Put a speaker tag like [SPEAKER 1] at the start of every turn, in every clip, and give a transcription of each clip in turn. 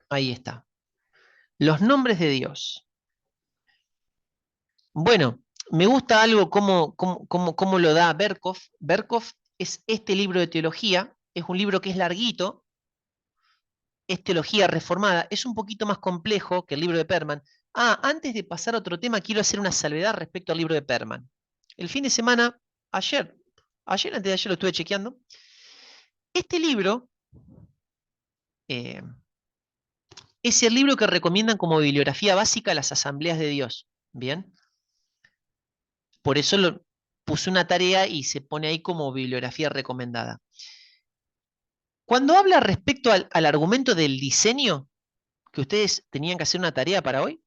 [SPEAKER 1] Ahí está. Los nombres de Dios. Bueno, me gusta algo como lo da Berkov. Berkov es este libro de teología, es un libro que es larguito, es teología reformada, es un poquito más complejo que el libro de Perman. Ah, antes de pasar a otro tema, quiero hacer una salvedad respecto al libro de Perman. El fin de semana, ayer, antes de ayer lo estuve chequeando, este libro eh, es el libro que recomiendan como bibliografía básica a las asambleas de Dios. Bien, por eso puse una tarea y se pone ahí como bibliografía recomendada. Cuando habla respecto al argumento del diseño, que ustedes tenían que hacer una tarea para hoy,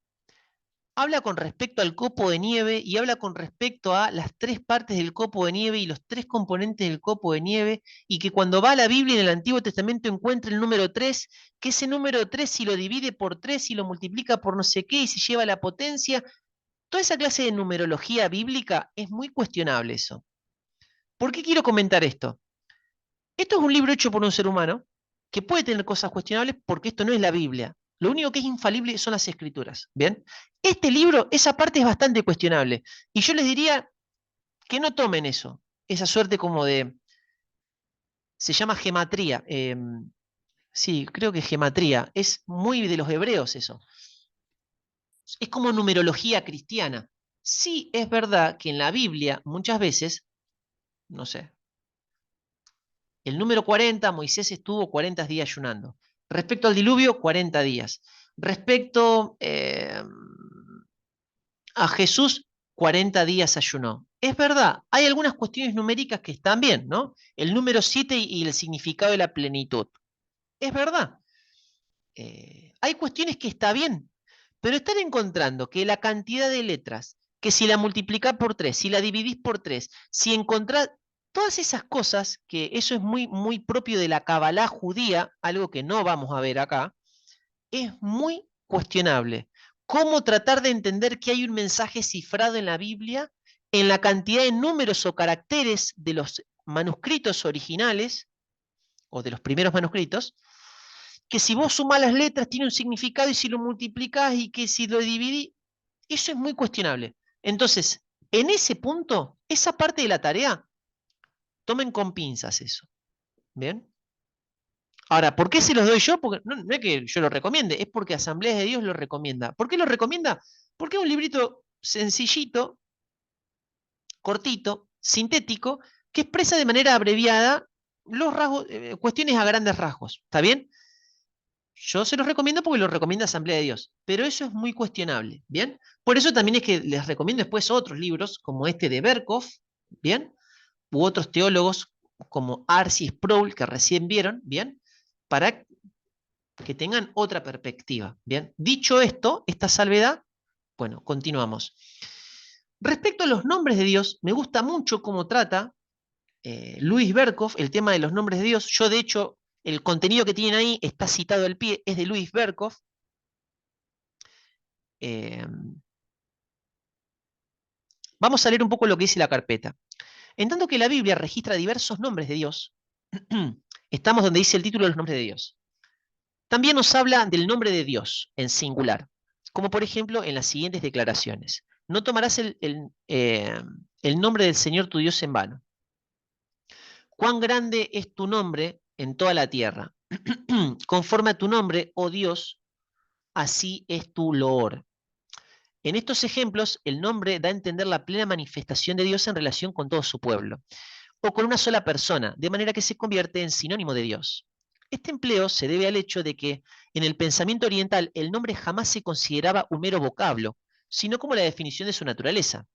[SPEAKER 1] habla con respecto al copo de nieve y habla con respecto a las tres partes del copo de nieve y los tres componentes del copo de nieve, y que cuando va a la Biblia en el Antiguo Testamento encuentra el número 3, que ese número 3 si lo divide por 3 y lo multiplica por no sé qué y se lleva la potencia, toda esa clase de numerología bíblica es muy cuestionable eso. ¿Por qué quiero comentar esto? Esto es un libro hecho por un ser humano que puede tener cosas cuestionables porque esto no es la Biblia. Lo único que es infalible son las escrituras. ¿Bien? Este libro, esa parte es bastante cuestionable. Y yo les diría que no tomen eso, esa suerte como de. Se llama gematría. Sí, creo que gematría. Es muy de los hebreos eso. Es como numerología cristiana. Sí, es verdad que en la Biblia muchas veces, no sé, el número 40, Moisés estuvo 40 días ayunando. Respecto al diluvio, 40 días. Respecto a Jesús, 40 días ayunó. Es verdad, hay algunas cuestiones numéricas que están bien, ¿no? El número 7 y el significado de la plenitud. Es verdad. Hay cuestiones que está bien, pero están encontrando que la cantidad de letras, que si la multiplicás por 3, si la dividís por 3, si encontrás todas esas cosas, que eso es muy, muy propio de la Cabalá judía, algo que no vamos a ver acá, es muy cuestionable. ¿Cómo tratar de entender que hay un mensaje cifrado en la Biblia en la cantidad de números o caracteres de los manuscritos originales o de los primeros manuscritos, que si vos sumás las letras tiene un significado y si lo multiplicás y que si lo dividís, eso es muy cuestionable. Entonces, en ese punto, esa parte de la tarea, tomen con pinzas eso. ¿Bien? Ahora, ¿por qué se los doy yo? Porque no es que yo lo recomiende, es porque Asambleas de Dios lo recomienda. ¿Por qué lo recomienda? Porque es un librito sencillito, cortito, sintético, que expresa de manera abreviada los rasgos, cuestiones a grandes rasgos. ¿Está bien? Yo se los recomiendo porque lo recomienda Asamblea de Dios, pero eso es muy cuestionable, ¿bien? Por eso también es que les recomiendo después otros libros, como este de Berkov, ¿bien? U otros teólogos como Arce y Sproul, que recién vieron, ¿bien? Para que tengan otra perspectiva, ¿bien? Dicho esto, esta salvedad, bueno, continuamos. Respecto a los nombres de Dios, me gusta mucho cómo trata Luis Berkov el tema de los nombres de Dios. Yo, de hecho, el contenido que tienen ahí está citado al pie, es de Luis Berkov. Eh, Vamos a leer un poco lo que dice la carpeta. En tanto que la Biblia registra diversos nombres de Dios, estamos donde dice el título de los nombres de Dios. También nos habla del nombre de Dios en singular, como por ejemplo en las siguientes declaraciones. No tomarás el nombre del Señor tu Dios en vano. Cuán grande es tu nombre en toda la tierra. Conforme a tu nombre, oh Dios, así es tu loor. En estos ejemplos, el nombre da a entender la plena manifestación de Dios en relación con todo su pueblo, o con una sola persona, de manera que se convierte en sinónimo de Dios. Este empleo se debe al hecho de que en el pensamiento oriental el nombre jamás se consideraba un mero vocablo, sino como la definición de su naturaleza.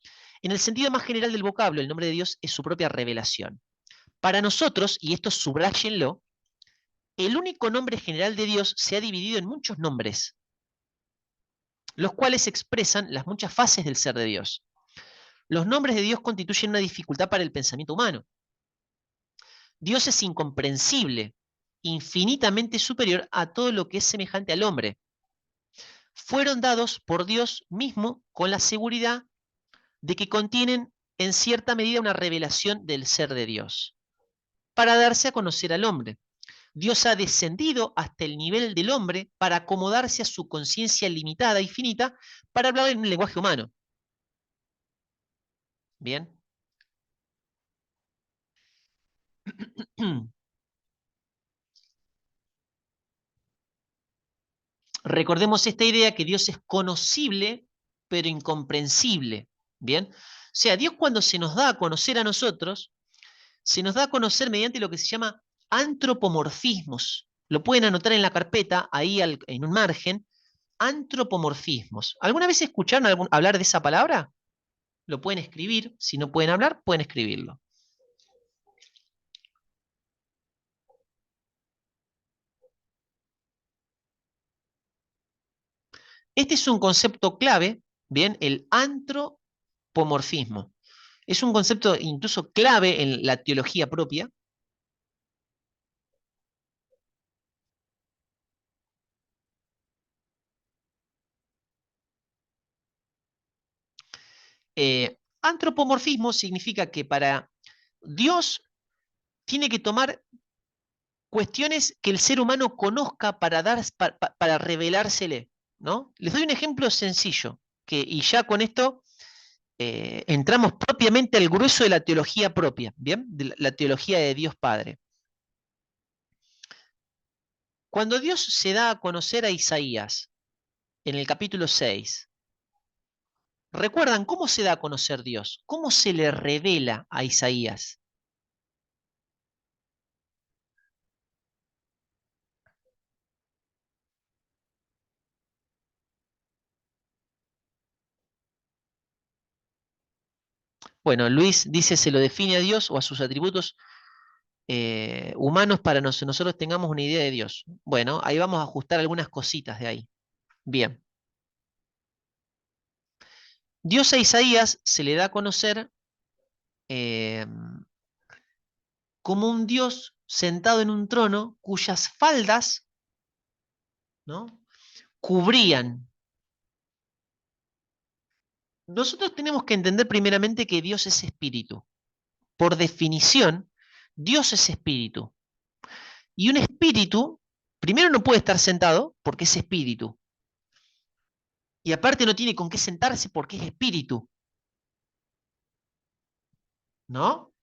[SPEAKER 1] En el sentido más general del vocablo, el nombre de Dios es su propia revelación. Para nosotros, y esto subrayenlo, el único nombre general de Dios se ha dividido en muchos nombres, los cuales expresan las muchas fases del ser de Dios. Los nombres de Dios constituyen una dificultad para el pensamiento humano. Dios es incomprensible, infinitamente superior a todo lo que es semejante al hombre. Fueron dados por Dios mismo con la seguridad de que contienen en cierta medida una revelación del ser de Dios, para darse a conocer al hombre. Dios ha descendido hasta el nivel del hombre para acomodarse a su conciencia limitada y finita para hablar en un lenguaje humano. Bien. Recordemos esta idea que Dios es conocible, pero incomprensible. Bien. O sea, Dios cuando se nos da a conocer a nosotros, se nos da a conocer mediante lo que se llama antropomorfismos. Lo pueden anotar en la carpeta, ahí en un margen, antropomorfismos. ¿Alguna vez escucharon hablar de esa palabra? Lo pueden escribir, si no pueden hablar, pueden escribirlo. Este es un concepto clave, bien, el antropomorfismo. Es un concepto incluso clave en la teología propia. Antropomorfismo significa que para Dios tiene que tomar cuestiones que el ser humano conozca para revelársele, ¿no? Les doy un ejemplo sencillo, y ya con esto entramos propiamente al grueso de la teología propia, ¿bien? De la teología de Dios Padre. Cuando Dios se da a conocer a Isaías en el capítulo 6, ¿recuerdan cómo se da a conocer Dios? ¿Cómo se le revela a Isaías? Bueno, Luis dice, se lo define a Dios o a sus atributos humanos para que nosotros tengamos una idea de Dios. Bueno, ahí vamos a ajustar algunas cositas de ahí. Bien. Dios a Isaías se le da a conocer eh, como un Dios sentado en un trono cuyas faldas, ¿no?, cubrían. Nosotros tenemos que entender primeramente que Dios es espíritu. Por definición, Dios es espíritu. Y un espíritu, primero no puede estar sentado porque es espíritu. Y aparte no tiene con qué sentarse porque es espíritu. ¿No?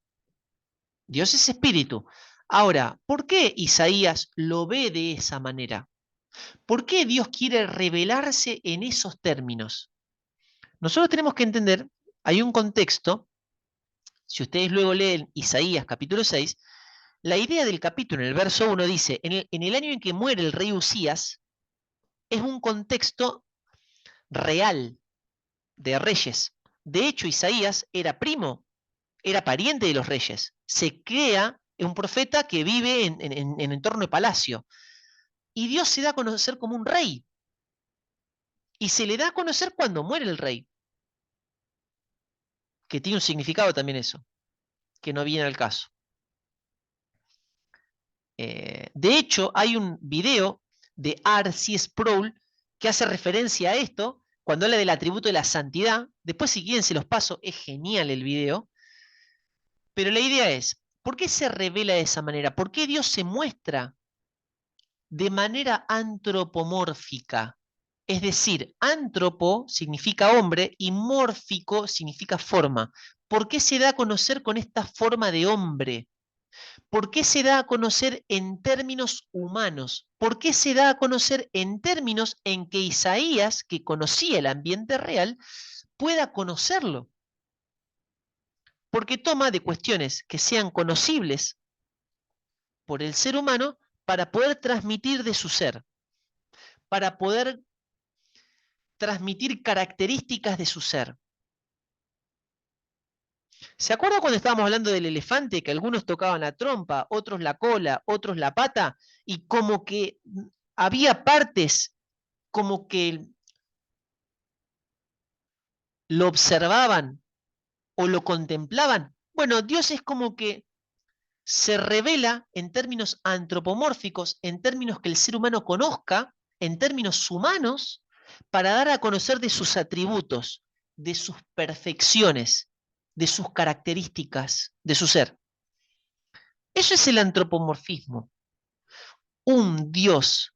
[SPEAKER 1] Dios es espíritu. Ahora, ¿por qué Isaías lo ve de esa manera? ¿Por qué Dios quiere revelarse en esos términos? Nosotros tenemos que entender, hay un contexto, si ustedes luego leen Isaías capítulo 6, la idea del capítulo en el verso 1 dice, en el año en que muere el rey Usías, es un contexto real de reyes. De hecho, Isaías era primo, era pariente de los reyes. Se crea un profeta que vive en entorno de palacio. Y Dios se da a conocer como un rey. Y se le da a conocer cuando muere el rey. Que tiene un significado también eso, que no viene al caso. De hecho, hay un video de R.C. Sproul que hace referencia a esto, cuando habla del atributo de la santidad. Después, si quieren, se los paso, es genial el video. Pero la idea es, ¿por qué se revela de esa manera? ¿Por qué Dios se muestra de manera antropomórfica? Es decir, antropo significa hombre y mórfico significa forma. ¿Por qué se da a conocer con esta forma de hombre? ¿Por qué se da a conocer en términos humanos? ¿Por qué se da a conocer en términos en que Isaías, que conocía el ambiente real, pueda conocerlo? Porque toma de cuestiones que sean conocibles por el ser humano para poder transmitir de su ser, para poder transmitir características de su ser. ¿Se acuerda cuando estábamos hablando del elefante, que algunos tocaban la trompa, otros la cola, otros la pata, y como que había partes como que lo observaban o lo contemplaban? Bueno, Dios es como que se revela en términos antropomórficos, en términos que el ser humano conozca, en términos humanos, para dar a conocer de sus atributos, de sus perfecciones, de sus características, de su ser. Eso es el antropomorfismo. un Dios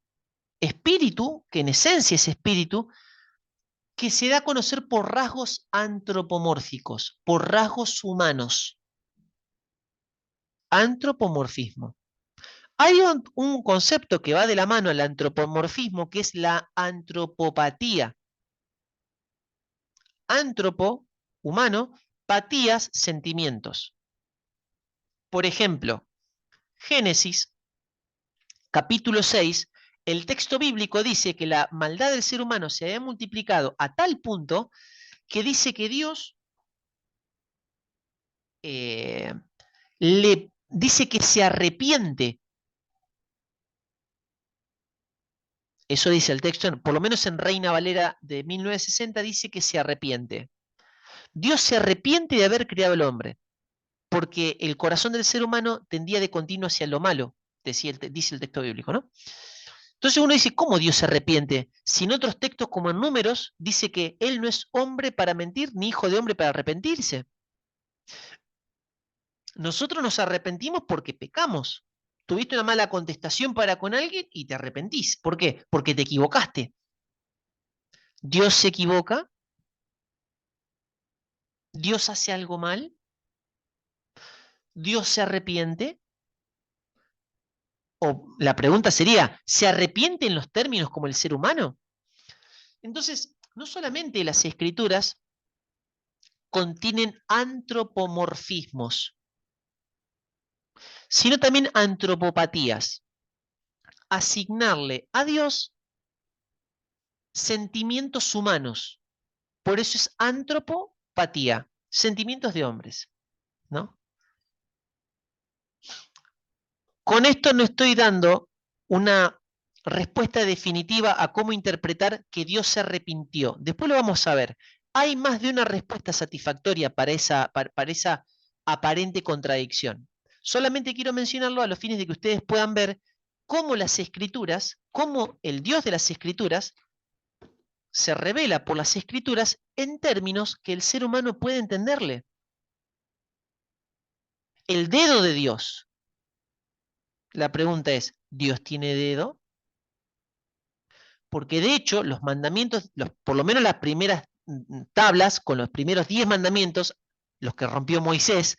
[SPEAKER 1] espíritu, que en esencia es espíritu, que se da a conocer por rasgos antropomórficos, por rasgos humanos. Antropomorfismo. Hay un concepto que va de la mano al antropomorfismo, que es la antropopatía. Antropo, humano, patías, sentimientos. Por ejemplo, Génesis, capítulo 6, el texto bíblico dice que la maldad del ser humano se había multiplicado a tal punto que dice que Dios le dice que se arrepiente. Eso dice el texto, por lo menos en Reina Valera de 1960 dice que se arrepiente. Dios se arrepiente de haber creado al hombre, porque el corazón del ser humano tendía de continuo hacia lo malo, dice el texto bíblico, ¿no? Entonces uno dice, ¿cómo Dios se arrepiente? Si en otros textos, como en Números, dice que Él no es hombre para mentir, ni hijo de hombre para arrepentirse. Nosotros nos arrepentimos porque pecamos. Tuviste una mala contestación para con alguien y te arrepentís. ¿Por qué? Porque te equivocaste. Dios se equivoca, Dios hace algo mal, Dios se arrepiente. O la pregunta sería, ¿se arrepiente en los términos como el ser humano? Entonces, no solamente las escrituras contienen antropomorfismos, sino también antropopatías. Asignarle a Dios sentimientos humanos. Por eso es antropopatía, sentimientos de hombres, ¿no? Con esto no estoy dando una respuesta definitiva a cómo interpretar que Dios se arrepintió. Después lo vamos a ver. Hay más de una respuesta satisfactoria para esa aparente contradicción. Solamente quiero mencionarlo a los fines de que ustedes puedan ver cómo las escrituras, cómo el Dios de las escrituras se revela por las escrituras en términos que el ser humano puede entenderle. El dedo de Dios. La pregunta es, ¿Dios tiene dedo? Porque de hecho los mandamientos, por lo menos las primeras tablas con los primeros 10 mandamientos, los que rompió Moisés,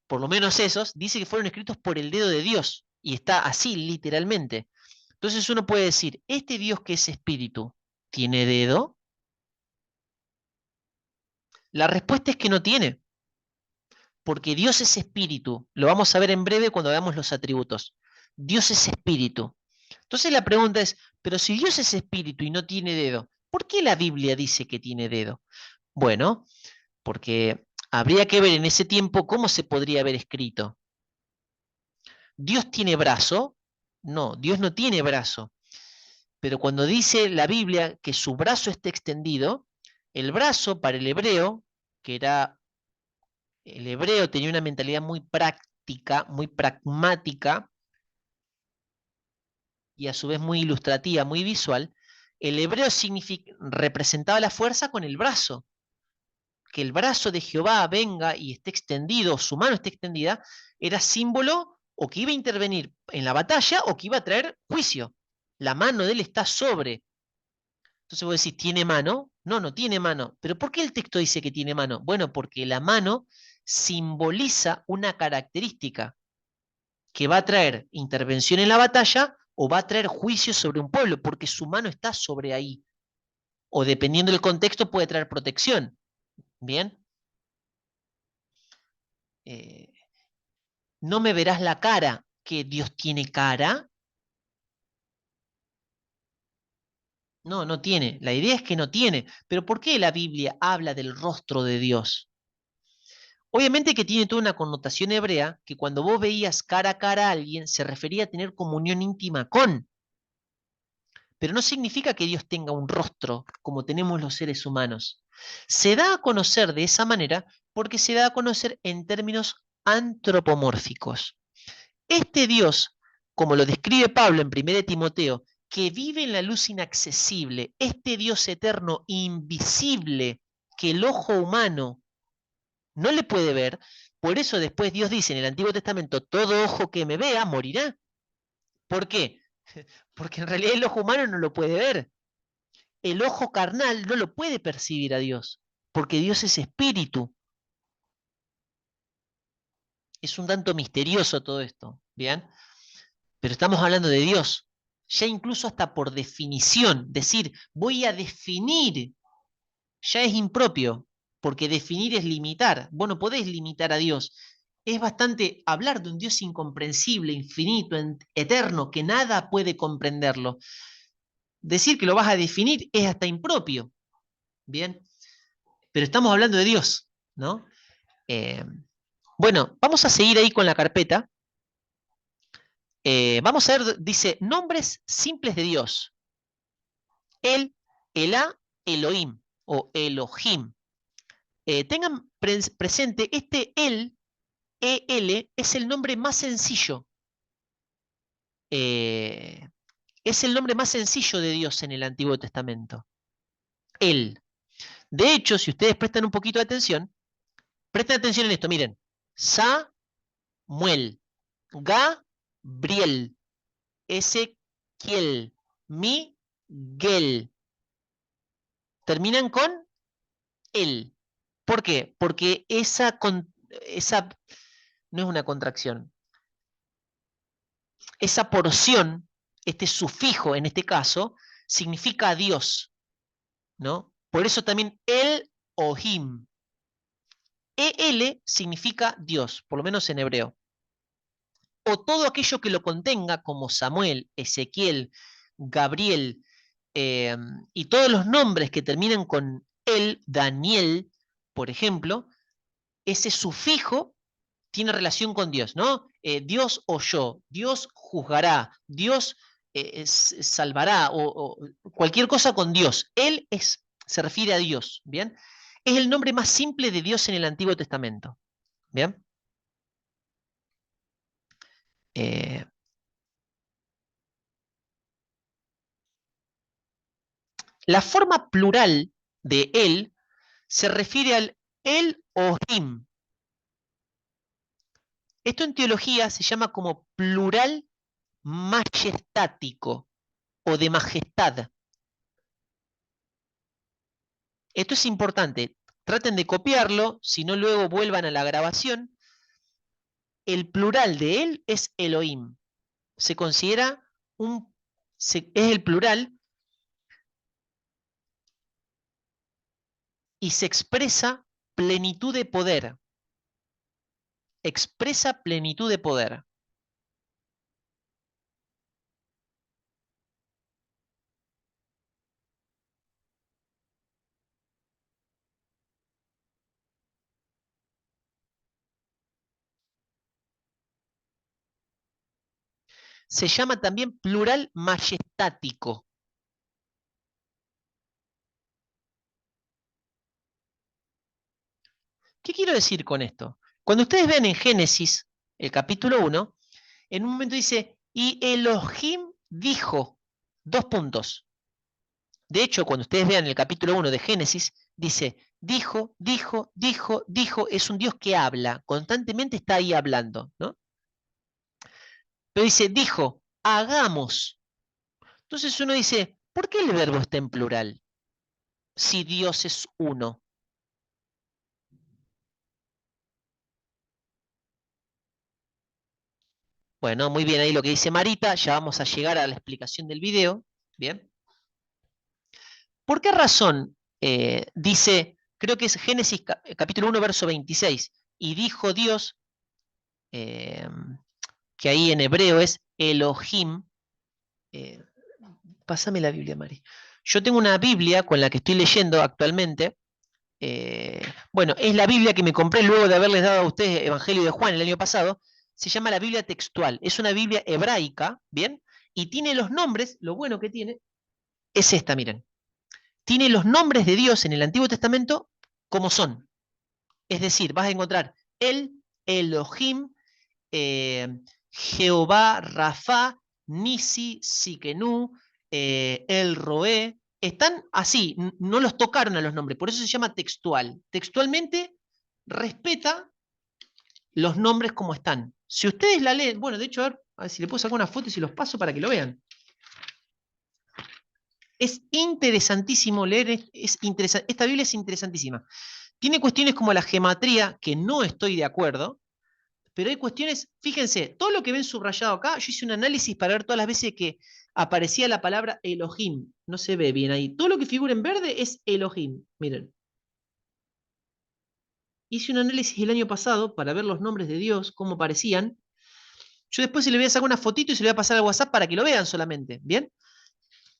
[SPEAKER 1] por lo menos esos, dice que fueron escritos por el dedo de Dios, y está así literalmente. Entonces uno puede decir, ¿este Dios que es espíritu tiene dedo? La respuesta es que no tiene, porque Dios es espíritu. Lo vamos a ver en breve cuando veamos los atributos. Dios es espíritu. Entonces la pregunta es, pero si Dios es espíritu y no tiene dedo, ¿por qué la Biblia dice que tiene dedo? Bueno, porque habría que ver en ese tiempo cómo se podría haber escrito. ¿Dios tiene brazo? No, Dios no tiene brazo. Pero cuando dice la Biblia que su brazo está extendido, el brazo para el hebreo, que era, el hebreo tenía una mentalidad muy práctica, muy pragmática, y a su vez muy ilustrativa, muy visual, el hebreo representaba la fuerza con el brazo. Que el brazo de Jehová venga y esté extendido, su mano esté extendida, era símbolo o que iba a intervenir en la batalla o que iba a traer juicio. La mano de él está sobre. Entonces vos decís, ¿tiene mano? No, no tiene mano. ¿Pero por qué el texto dice que tiene mano? Bueno, porque la mano simboliza una característica que va a traer intervención en la batalla o va a traer juicio sobre un pueblo, porque su mano está sobre ahí. O dependiendo del contexto puede traer protección. ¿Bien? Eh, no me verás la cara, que Dios tiene cara. No, no tiene. La idea es que no tiene. Pero ¿por qué la Biblia habla del rostro de Dios? Obviamente que tiene toda una connotación hebrea que cuando vos veías cara a cara a alguien se refería a tener comunión íntima con. Pero no significa que Dios tenga un rostro como tenemos los seres humanos. Se da a conocer de esa manera porque se da a conocer en términos antropomórficos. Este Dios, como lo describe Pablo en 1 Timoteo, que vive en la luz inaccesible, este Dios eterno, invisible, que el ojo humano no le puede ver, por eso después Dios dice en el Antiguo Testamento, todo ojo que me vea morirá. ¿Por qué? Porque en realidad el ojo humano no lo puede ver. El ojo carnal no lo puede percibir a Dios, porque Dios es espíritu. Es un tanto misterioso todo esto, ¿bien? Pero estamos hablando de Dios. Ya incluso hasta por definición, decir, voy a definir, ya es impropio, porque definir es limitar. Vos no podés limitar a Dios. Es bastante hablar de un Dios incomprensible, infinito, eterno, que nada puede comprenderlo. Decir que lo vas a definir es hasta impropio, ¿bien? Pero estamos hablando de Dios, ¿no? Eh, bueno, vamos a seguir ahí con la carpeta. Vamos a ver, dice, nombres simples de Dios. El, Elá, Elohim o Elohim. Tengan presente, este EL, es el nombre más sencillo. Eh, es el nombre más sencillo de Dios en el Antiguo Testamento. Él. De hecho, si ustedes prestan un poquito de atención, presten atención en esto, miren. Samuel, Gabriel, Ezequiel, Miguel. Terminan con él. ¿Por qué? Porque esa no es una contracción. Esa porción, este sufijo en este caso, significa Dios, ¿no? Por eso también el Ohim. EL significa Dios, por lo menos en hebreo. O todo aquello que lo contenga, como Samuel, Ezequiel, Gabriel, eh, y todos los nombres que terminan con el, Daniel, por ejemplo, ese sufijo tiene relación con Dios, ¿no? Dios oyó, Dios juzgará, Dios salvará, o cualquier cosa con Dios. Él se refiere a Dios, ¿bien? Es el nombre más simple de Dios en el Antiguo Testamento, ¿bien? Eh, la forma plural de Él se refiere al El Ohim. Esto en teología se llama como plural majestático o de majestad. Esto es importante. Traten de copiarlo, si no luego vuelvan a la grabación. El plural de él es Elohim. Se considera es el plural y se expresa plenitud de poder. Expresa plenitud de poder. Se llama también plural majestático. ¿Qué quiero decir con esto? Cuando ustedes ven en Génesis, el capítulo 1, en un momento dice, y Elohim dijo, dos puntos. De hecho, cuando ustedes vean el capítulo 1 de Génesis, dice, dijo, dijo, dijo, dijo, es un Dios que habla, constantemente está ahí hablando, ¿no? Pero dice, dijo, hagamos. Entonces uno dice, ¿por qué el verbo está en plural si Dios es uno? Bueno, muy bien ahí lo que dice Marita, ya vamos a llegar a la explicación del video. Bien. ¿Por qué razón dice, creo que es Génesis capítulo 1, verso 26, y dijo Dios, eh, que ahí en hebreo es Elohim? eh, Pásame la Biblia, Mari. Yo tengo una Biblia con la que estoy leyendo actualmente. Bueno, es la Biblia que me compré luego de haberles dado a ustedes Evangelio de Juan el año pasado. Se llama la Biblia textual. Es una Biblia hebraica, ¿bien? Y tiene los nombres, lo bueno que tiene es esta, miren. Tiene los nombres de Dios en el Antiguo Testamento como son. Es decir, vas a encontrar el Elohim, eh, Jehová, Rafa, Nisi, Siquenú, El Roé. Están así, no los tocaron a los nombres, por eso se llama textual. Textualmente respeta los nombres como están. Si ustedes la leen, bueno, de hecho, a ver si le puedo sacar una foto y se los paso para que lo vean. Es interesantísimo leer, esta Biblia es interesantísima. Tiene cuestiones como la gematría, que no estoy de acuerdo, pero hay cuestiones, fíjense, todo lo que ven subrayado acá, yo hice un análisis para ver todas las veces que aparecía la palabra Elohim. No se ve bien ahí. Todo lo que figura en verde es Elohim. Miren. Hice un análisis el año pasado para ver los nombres de Dios, cómo parecían. Yo después se le voy a sacar una fotito y se le voy a pasar al WhatsApp para que lo vean solamente. ¿Bien?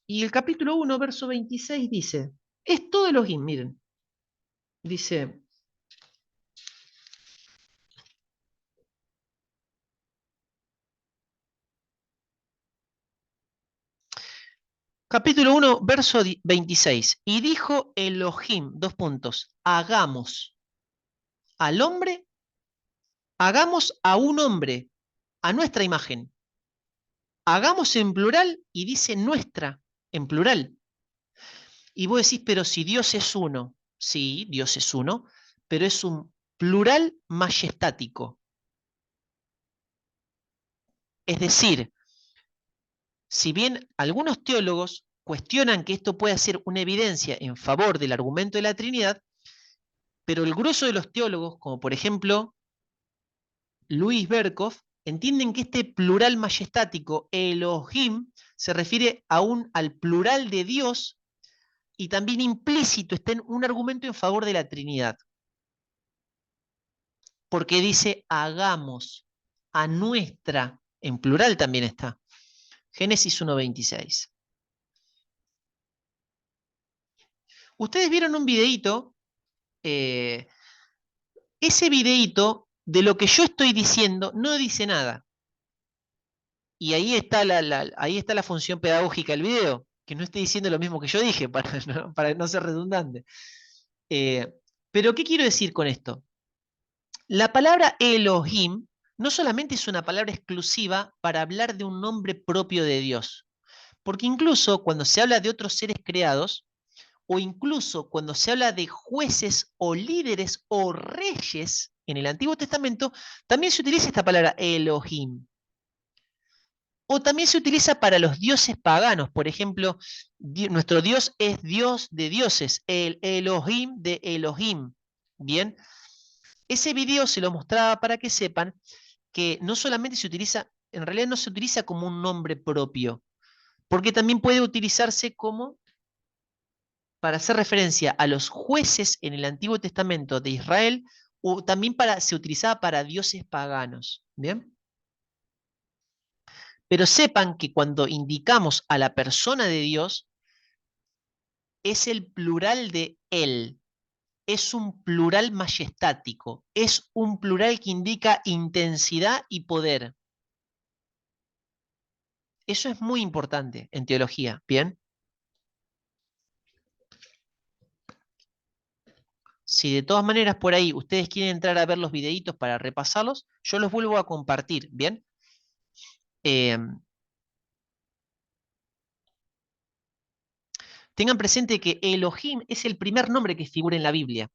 [SPEAKER 1] Y el capítulo 1, verso 26 dice, es todo Elohim, miren. Dice, capítulo 1, verso 26. Y dijo Elohim, dos puntos, hagamos al hombre, hagamos a un hombre, a nuestra imagen. Hagamos en plural y dice nuestra, en plural. Y vos decís, pero si Dios es uno, sí, Dios es uno, pero es un plural majestático. Es decir, si bien algunos teólogos cuestionan que esto pueda ser una evidencia en favor del argumento de la Trinidad, pero el grueso de los teólogos, como por ejemplo Luis Berkhoff, entienden que este plural majestático, Elohim, se refiere al plural de Dios y también implícito está en un argumento en favor de la Trinidad. Porque dice hagamos a nuestra, en plural también está. Génesis 1:26. Ustedes vieron un videíto, eh, ese videíto de lo que yo estoy diciendo no dice nada. Y ahí está ahí está la función pedagógica del video, que no esté diciendo lo mismo que yo dije, para no ser redundante. Eh, pero, ¿qué quiero decir con esto? La palabra Elohim no solamente es una palabra exclusiva para hablar de un nombre propio de Dios, porque incluso cuando se habla de otros seres creados, o incluso cuando se habla de jueces o líderes o reyes en el Antiguo Testamento, también se utiliza esta palabra Elohim. O también se utiliza para los dioses paganos. Por ejemplo, nuestro Dios es Dios de dioses, el Elohim de Elohim. Bien, ese video se lo mostraba para que sepan que no solamente se utiliza, en realidad no se utiliza como un nombre propio, porque también puede utilizarse como para hacer referencia a los jueces en el Antiguo Testamento de Israel, o también se utilizaba para dioses paganos. ¿Bien? Pero sepan que cuando indicamos a la persona de Dios, es el plural de él. Es un plural majestático. Es un plural que indica intensidad y poder. Eso es muy importante en teología. ¿Bien? Si de todas maneras por ahí ustedes quieren entrar a ver los videitos para repasarlos, yo los vuelvo a compartir. ¿Bien? Eh, Tengan presente que Elohim es el primer nombre que figura en la Biblia.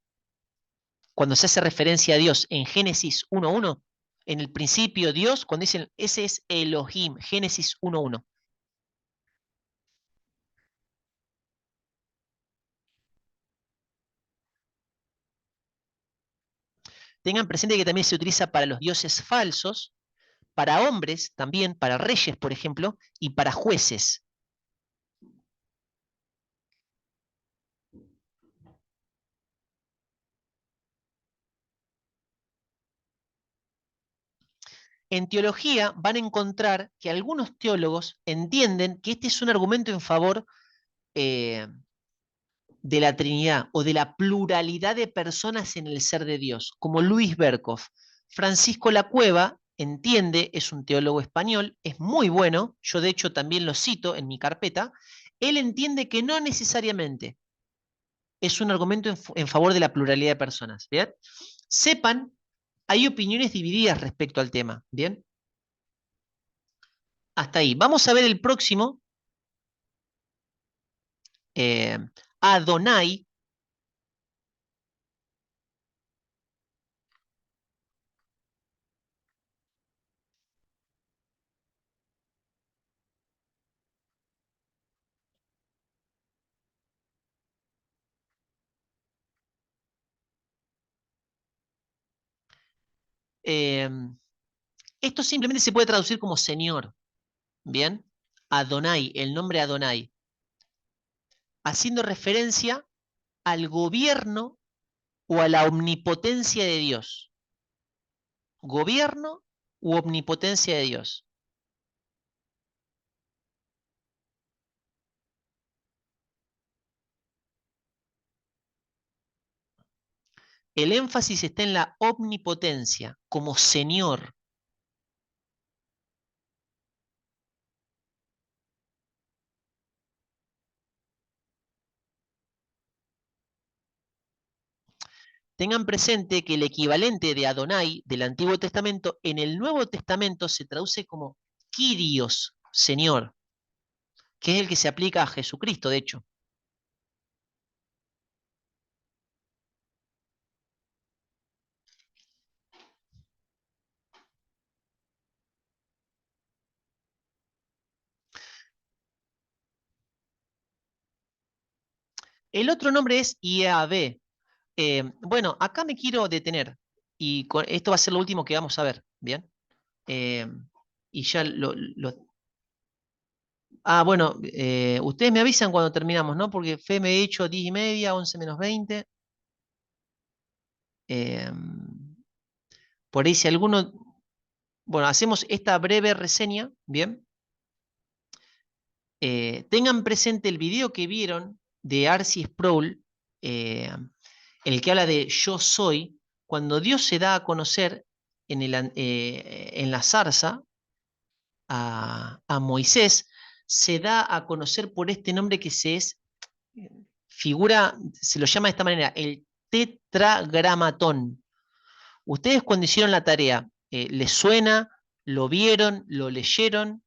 [SPEAKER 1] Cuando se hace referencia a Dios en Génesis 1:1, en el principio Dios, cuando dicen ese es Elohim, Génesis 1:1. Tengan presente que también se utiliza para los dioses falsos, para hombres también, para reyes, por ejemplo, y para jueces. En teología van a encontrar que algunos teólogos entienden que este es un argumento en favor eh, de la Trinidad o de la pluralidad de personas en el ser de Dios, como Luis Berkhoff. Francisco Lacueva entiende, es un teólogo español, es muy bueno, yo de hecho también lo cito en mi carpeta, él entiende que no necesariamente es un argumento en favor de la pluralidad de personas. ¿Bien? Sepan, hay opiniones divididas respecto al tema. ¿Bien? Hasta ahí. Vamos a ver el próximo, eh, Adonai. Eh, Esto simplemente se puede traducir como Señor. Bien. Adonai, el nombre Adonai, haciendo referencia al gobierno o a la omnipotencia de Dios. Gobierno u omnipotencia de Dios. El énfasis está en la omnipotencia, como Señor. Tengan presente que el equivalente de Adonai del Antiguo Testamento en el Nuevo Testamento se traduce como Kyrios, Señor, que es el que se aplica a Jesucristo, de hecho. El otro nombre es Yahvé. Bueno, acá me quiero detener y esto va a ser lo último que vamos a ver, ¿bien? Eh, y ya bueno, ustedes me avisan cuando terminamos, ¿no? Porque Fe me he hecho 10:30, 11 menos 20. Eh, por ahí si alguno... Bueno, hacemos esta breve reseña, ¿bien? Tengan presente el video que vieron de R.C. Sproul, el que habla de yo soy, cuando Dios se da a conocer en la zarza a Moisés, se da a conocer por este nombre que figura, se lo llama de esta manera, el tetragramatón. Ustedes cuando hicieron la tarea, ¿les suena? ¿Lo vieron? ¿Lo leyeron?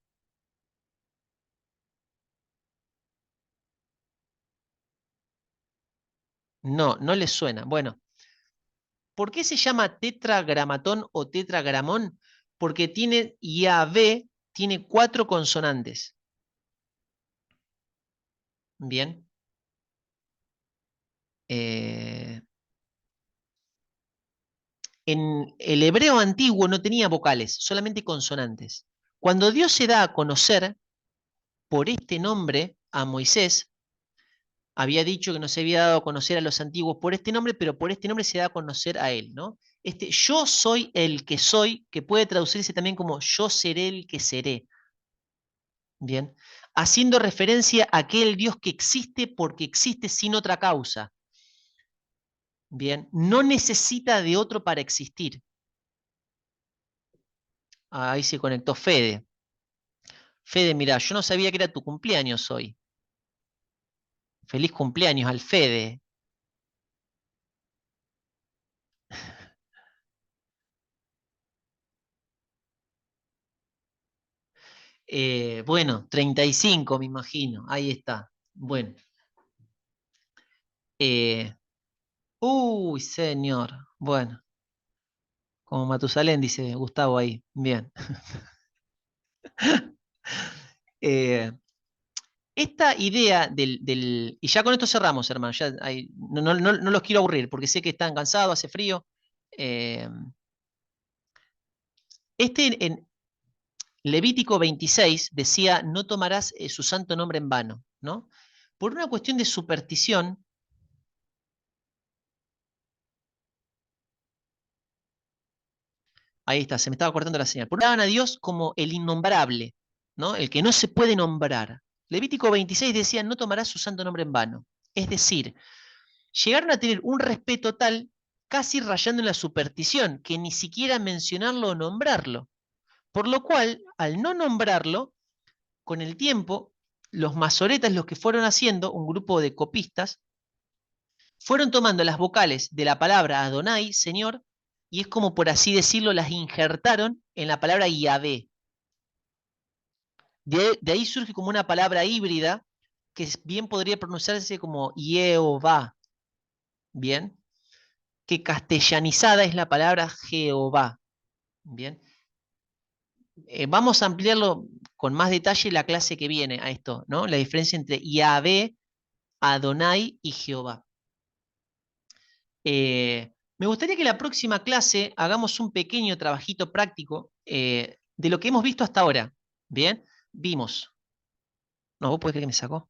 [SPEAKER 1] No, no les suena. Bueno, ¿por qué se llama tetragramatón o tetragramón? Porque tiene Yahvé, tiene 4 consonantes. Bien. Eh, en el hebreo antiguo no tenía vocales, solamente consonantes. Cuando Dios se da a conocer por este nombre a Moisés, había dicho que no se había dado a conocer a los antiguos por este nombre, pero por este nombre se da a conocer a él, ¿no? Yo soy el que soy, que puede traducirse también como yo seré el que seré. Bien, haciendo referencia a aquel Dios que existe porque existe sin otra causa. Bien, no necesita de otro para existir. Ahí se conectó Fede. Fede, mira, yo no sabía que era tu cumpleaños hoy. Feliz cumpleaños al Fede. Bueno, 35 me imagino. Ahí está. Bueno. eh, Uy, señor. Bueno, como Matusalén dice Gustavo ahí. Bien. Eh, Esta idea y ya con esto cerramos, hermano, no los quiero aburrir porque sé que están cansados, hace frío. Eh, en Levítico 26 decía, no tomarás su santo nombre en vano, ¿no? Por una cuestión de superstición, ahí está, se me estaba cortando la señal, ponían a Dios como el innombrable, ¿no? El que no se puede nombrar. Levítico 26 decía, no tomarás su santo nombre en vano. Es decir, llegaron a tener un respeto tal, casi rayando en la superstición, que ni siquiera mencionarlo o nombrarlo. Por lo cual, al no nombrarlo, con el tiempo, los masoretas, los que fueron haciendo, un grupo de copistas, fueron tomando las vocales de la palabra Adonai, Señor, y es como por así decirlo, las injertaron en la palabra Yahvé. De ahí surge como una palabra híbrida que bien podría pronunciarse como Jehová, ¿bien? Que castellanizada es la palabra Jehová. Bien. Vamos a ampliarlo con más detalle la clase que viene a esto, ¿no? La diferencia entre Yahvé, Adonai y Jehová. Me gustaría que la próxima clase hagamos un pequeño trabajito práctico de lo que hemos visto hasta ahora. Bien, vimos. No, vos podés creer que me sacó.